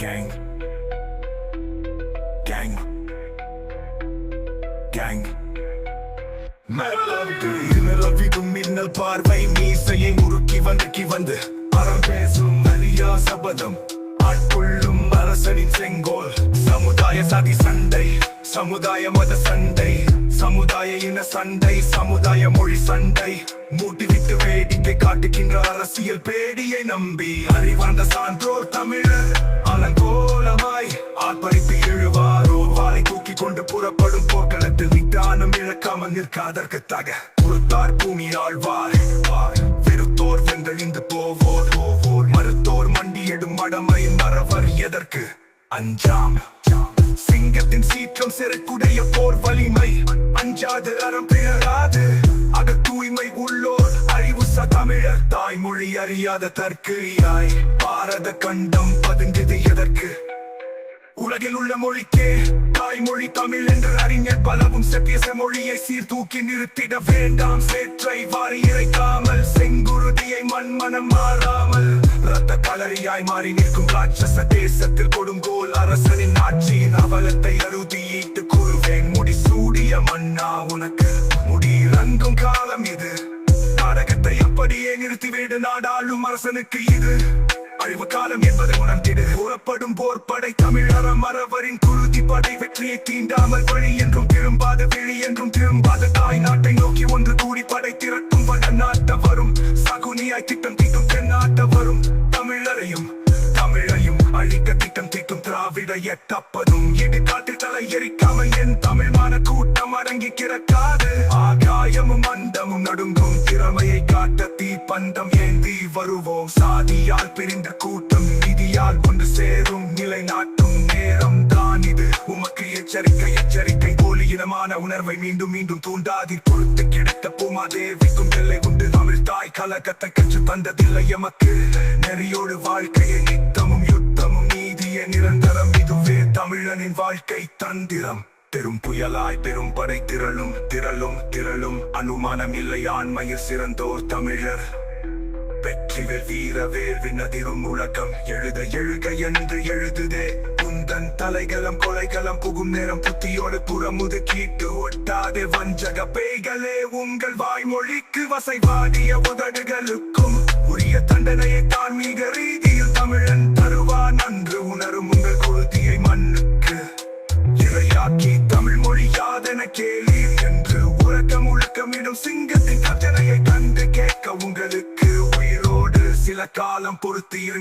Gang, gang, gang. மின்னல் மின்னல் பார்வை மீசையை முறுக்கி வந்து அறம் பேசும் அரியா சபதம் ஆட்கொள்ளும் அரசனின் செங்கோல். சமுதாய சதி சண்டை, சமுதாய மத சண்டை, சமுதாய இன சண்டை, சமுதாய மொழி சண்டை, மூட்டிவிட்டு வேடிக்கை காட்டுகின்ற அரசியல் பேடியை நம்பி அறிவார்ந்த சான்றோர் தமிழர் அலங்கோலமாய் ஆர்ப்பரித்து எழுவாரோ. வாளை தூக்கி கொண்டு புறப்படும் போர்க்களத்தில் நிதானம் இழக்காமல் நிற்காதற்கத்தாக பொறுத்தார் பூமி ஆழ்வார். வெறுத்தோர் வென்றழிந்து போவோர், மறுத்தோர் மண்டியிடும் மடமை மறவர் எதற்கு அஞ்சாம். சிங்கத்தின் சீற்றம் செருக்குடைய போர் வலிமை, அஞ்சாது அறம் பிறராது அக தூய்மை உள்ளோர் அறிவு தமிழர். தாய்மொழி அறியாத தற்கியாய் பாரத கண்டம் பதுங்கியது எதற்கு? உலகில் உள்ள மொழிக்கே தாய்மொழி தமிழ் என்ற அறிஞர் பலவும் செப்பிய மொழியை சீர்தூக்கி நிறுத்திட வேண்டாம். சேற்றை வாரி இறைக்காமல் செங்குருதியை மண்மனம் மாறாமல் ரத்த களரியாய் மாறி நிற்கும் ராட்சச தேசத்தில் கொடுங்கோல் அரசனின் ஆட்சியின் அவலத்தை அறுதியிட்டு கூறுவேன். முடி சூடிய மன்னா உனக்கு முடியிறங்கும் காலம் இது. நாடகத்தை அப்படியே நிறுத்திவிடு, நாடாளும் அரசனுக்கு இது அழிவு காலம் என்பதை உணர்ந்திடு. புறப்படும் போர்படை தமிழர மறவரின் குருதி படை வெற்றியை தீண்டாமல் வழி என்றும் திரும்பாத விழி என்றும் திரும்பாத தாய் நாட்டை நோக்கி ஒன்று கூடி படை திரட்டும் வட நாட்ட வரும். சகுனியாய் திட்டம் தீட்டும் தென்னாட்ட வரும். தமிழரையும் தமிழையும் அழிக்க திட்டம் தீட்டும் திராவிட எட்டப்பதும் இடுகாட்டில் தலை எரிக்காமல் என் தமிழ்மான கூட்டம் அடங்கி கிடக்காது. ஆகாயமும் அண்டமும் நடுங்கும் திறமையை காட்ட தீப்பந்தம் ஏந்தி வருவோம். சாதியால் பிரிந்த கூட்டம் நிதியால் கொண்டு சேரும் நிலை நாட்டும் நேரம் தான் இது. உமக்கு எச்சரிக்கை எச்சரிக்கை, போலியினமான உணர்வை மீண்டும் மீண்டும் தூண்டாதி. பொறுத்து கிடைத்த பூமாதேவிக்கும் எல்லை உண்டு. தமிழ் தாய் கலகத்தை கற்று தந்ததில்லை எமக்கு. நெறியோடு வாழ்க்கையை நித்தமும் யுத்தமும் நீதிய நிரந்தரம். இதுவே தமிழனின் வாழ்க்கை தந்திரம். பெரும் புயலாய் பெரும் படை திரளும் திரளும் திரளும். அனுமானம் இல்லை ஆண்மையில் சிறந்தோர் தமிழர். வெற்றிவேல் வீர வேர்வின் அதிரும் முழக்கம். எழுத எழுக என்று எழுதுதே குந்தன் தலைகளம் கொலைகளம் புகும் நேரம். புத்தியோடு புறமுது கீட்டு ஒட்டாதே வஞ்சக பேய்களே. உங்கள் வாய்மொழிக்கு வசைவாடிய உதடுகளுக்கும் உரிய தண்டனையை தான்மீக